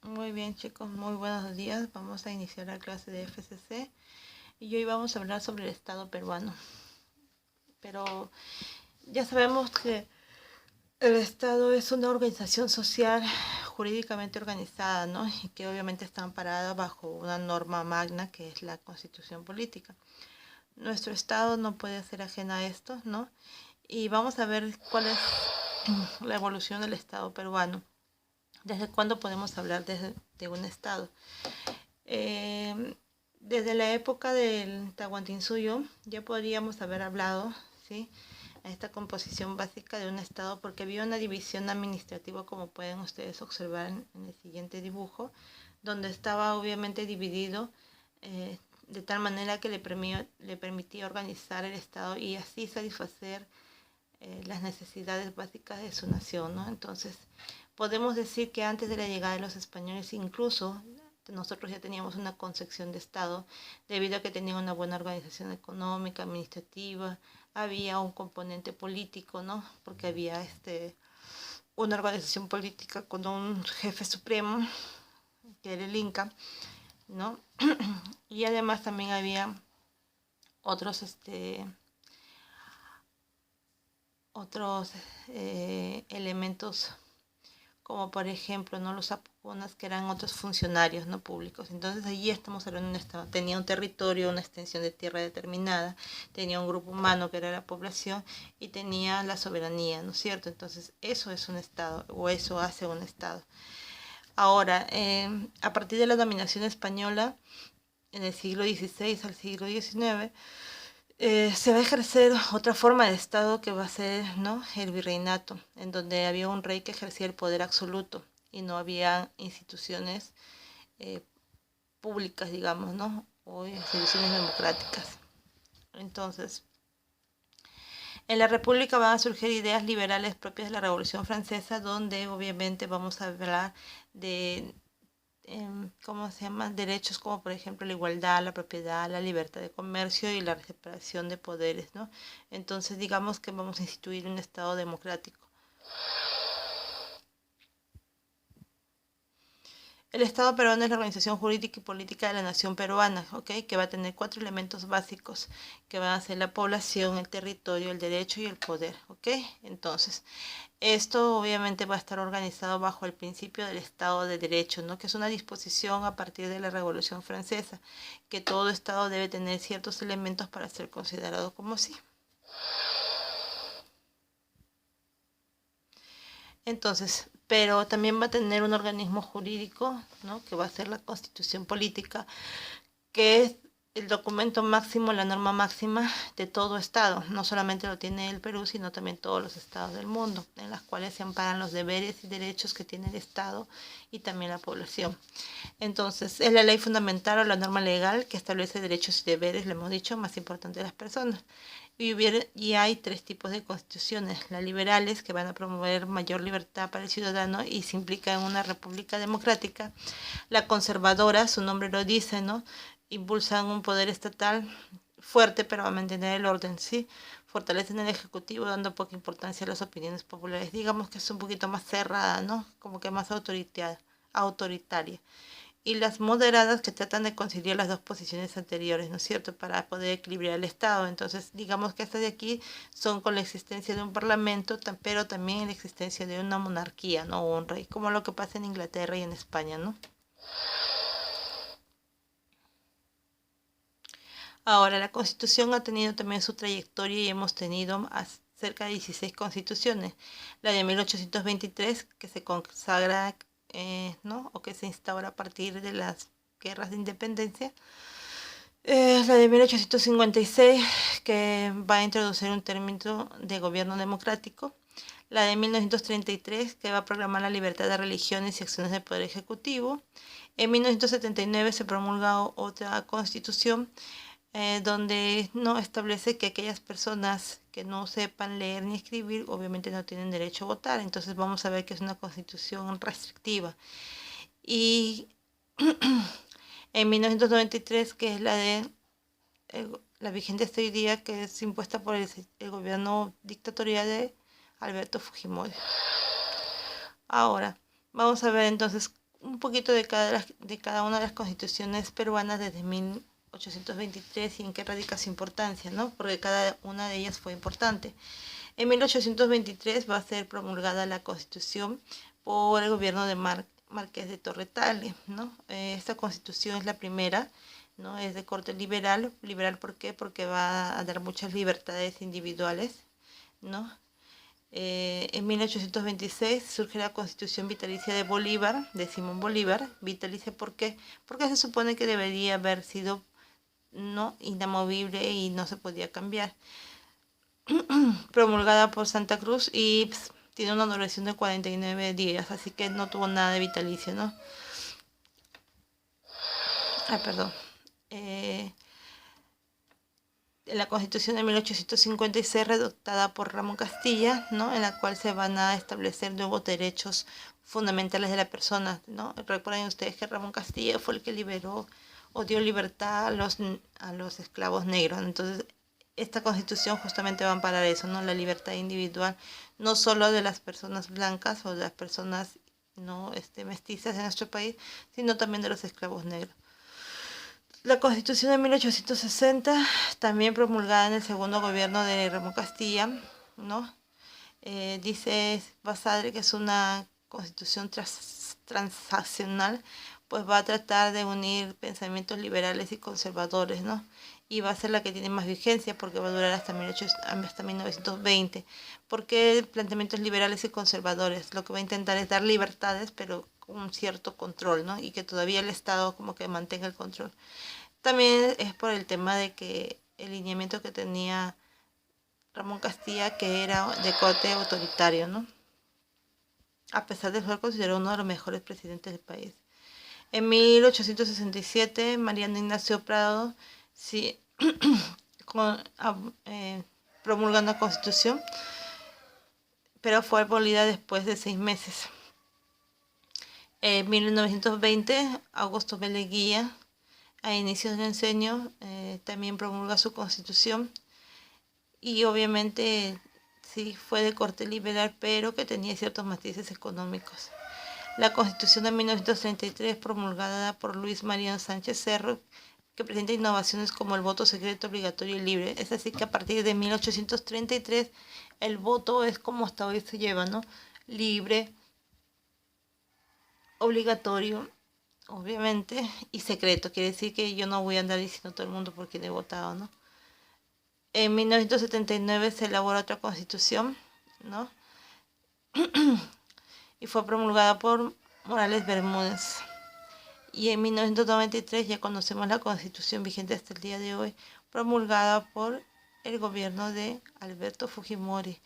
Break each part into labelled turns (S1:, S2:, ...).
S1: Muy bien, chicos, muy buenos días. Vamos a iniciar la clase de FCC y hoy vamos a hablar sobre el Estado peruano. Pero ya sabemos que el Estado es una organización social jurídicamente organizada, ¿no? Y que obviamente está amparada bajo una norma magna que es la Constitución Política. Nuestro Estado no puede ser ajeno a esto, ¿no? Y vamos a ver cuál es la evolución del Estado peruano. ¿Desde cuándo podemos hablar de un Estado? Eh, Desde la época del Tahuantinsuyo ya podríamos haber hablado, ¿sí?, a esta composición básica de un Estado, porque había una división administrativa, como pueden ustedes observar en el siguiente dibujo, donde estaba obviamente dividido de tal manera que le permitía organizar el Estado y así satisfacer las necesidades básicas de su nación, ¿no? Entonces, podemos decir que antes de la llegada de los españoles, incluso nosotros ya teníamos una concepción de Estado, debido a que tenía una buena organización económica, administrativa, había un componente político, ¿no? Porque había una organización política con un jefe supremo, que era el Inca, ¿no? Y además también había otros, otros elementos, como por ejemplo, ¿no?, los apunas, que eran otros funcionarios no públicos. Entonces allí estamos hablando de un Estado. Tenía un territorio, una extensión de tierra determinada, tenía un grupo humano que era la población y tenía la soberanía, ¿no es cierto? Entonces eso es un Estado, o eso hace un Estado. Ahora, a partir de la dominación española en el siglo XVI al siglo XIX, se va a ejercer otra forma de Estado, que va a ser, ¿no?, el virreinato, en donde había un rey que ejercía el poder absoluto y no había instituciones eh, públicas, digamos, ¿no?, o instituciones democráticas. Entonces, en la República van a surgir ideas liberales propias de la Revolución Francesa, donde obviamente vamos a hablar de ¿cómo se llama?, derechos como por ejemplo la igualdad, la propiedad, la libertad de comercio y la separación de poderes, ¿no? Entonces digamos que vamos a instituir un Estado democrático. El Estado peruano es la organización jurídica y política de la nación peruana, ¿ok?, que va a tener 4 elementos básicos, que van a ser la población, el territorio, el derecho y el poder, ¿ok? Entonces, esto obviamente va a estar organizado bajo el principio del Estado de Derecho, ¿no?, que es una disposición a partir de la Revolución Francesa, que todo Estado debe tener ciertos elementos para ser considerado como sí. Entonces, pero también va a tener un organismo jurídico, ¿no?, que va a ser la Constitución Política, que es el documento máximo, la norma máxima de todo Estado. No solamente lo tiene el Perú, sino también todos los estados del mundo, en las cuales se amparan los deberes y derechos que tiene el Estado y también la población. Entonces, es la ley fundamental o la norma legal que establece derechos y deberes, lo hemos dicho, más importante de las personas. Y hay 3 tipos de constituciones: las liberales, que van a promover mayor libertad para el ciudadano y se implica en una república democrática; la conservadora, su nombre lo dice, ¿no?, impulsan un poder estatal fuerte, pero va a mantener el orden, ¿sí? Fortalecen el ejecutivo, dando poca importancia a las opiniones populares. Digamos que es un poquito más cerrada, ¿no?, como que más autoritaria. Y las moderadas, que tratan de conciliar las dos posiciones anteriores, ¿no es cierto?, para poder equilibrar el Estado. Entonces, digamos que estas de aquí son con la existencia de un parlamento, pero también la existencia de una monarquía, ¿no?, o un rey, como lo que pasa en Inglaterra y en España, ¿no? Ahora, la Constitución ha tenido también su trayectoria y hemos tenido cerca de 16 constituciones. La de 1823, que se consagra, ¿no?, o que se instaura a partir de las guerras de independencia. La de 1856, que va a introducir un término de gobierno democrático. La de 1933, que va a proclamar la libertad de religiones y acciones del Poder Ejecutivo. En 1979 se promulga otra constitución, donde no establece que aquellas personas que no sepan leer ni escribir obviamente no tienen derecho a votar. Entonces vamos a ver que es una constitución restrictiva. Y en 1993, que es la vigente hasta hoy día, que es impuesta por el gobierno dictatorial de Alberto Fujimori. Ahora, vamos a ver entonces un poquito de cada una de las constituciones peruanas desde 1823 y en qué radica su importancia, ¿no? Porque cada una de ellas fue importante. En 1823 va a ser promulgada la Constitución por el gobierno de Marqués de Torre-Tagle, ¿no? Esta Constitución es la primera, ¿no? Es de corte liberal. ¿Liberal por qué? Porque va a dar muchas libertades individuales, ¿no? En 1826 surge la Constitución Vitalicia de Bolívar, de Simón Bolívar. Vitalicia, ¿por qué? Porque se supone que debería haber sido no inamovible y no se podía cambiar. Promulgada por Santa Cruz y tiene una duración de 49 días, así que no tuvo nada de vitalicio, ¿no? Perdón. La Constitución de 1856 redactada por Ramón Castilla, ¿no? En la cual se van a establecer nuevos derechos fundamentales de la persona, ¿no? Recuerden ustedes que Ramón Castilla fue el que liberó o dio libertad a los esclavos negros. Entonces, esta Constitución justamente va a amparar eso, ¿no? La libertad individual, no solo de las personas blancas o de las personas no mestizas en nuestro país, sino también de los esclavos negros. La Constitución de 1860, también promulgada en el segundo gobierno de Ramón Castilla, ¿no? Dice Basadre que es una constitución transaccional, pues va a tratar de unir pensamientos liberales y conservadores, ¿no? Y va a ser la que tiene más vigencia porque va a durar hasta 1920. ¿Por qué planteamientos liberales y conservadores? Lo que va a intentar es dar libertades, pero con un cierto control, ¿no? Y que todavía el Estado como que mantenga el control. También es por el tema de que el lineamiento que tenía Ramón Castilla, que era de corte autoritario, ¿no? A pesar de ser considerado uno de los mejores presidentes del país. En 1867, Mariano Ignacio Prado sí, promulga una constitución, pero fue abolida después de 6 meses. En 1920, Augusto B. Leguía, a inicios del enseño, también promulga su constitución y obviamente sí fue de corte liberal, pero que tenía ciertos matices económicos. La Constitución de 1933, promulgada por Luis Mariano Sánchez Cerro, que presenta innovaciones como el voto secreto, obligatorio y libre. Es así que a partir de 1833 el voto es como hasta hoy se lleva, ¿no? Libre, obligatorio, obviamente, y secreto. Quiere decir que yo no voy a andar diciendo a todo el mundo por quién he votado, ¿no? En 1979 se elabora otra constitución, ¿no? Y fue promulgada por Morales Bermúdez. Y en 1993 ya conocemos la constitución vigente hasta el día de hoy, promulgada por el gobierno de Alberto Fujimori,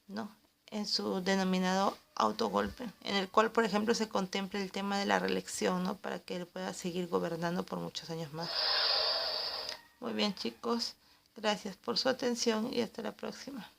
S1: ¿no? En su denominado autogolpe, en el cual, por ejemplo, se contempla el tema de la reelección, ¿no? Para que él pueda seguir gobernando por muchos años más. Muy bien, chicos. Gracias por su atención y hasta la próxima.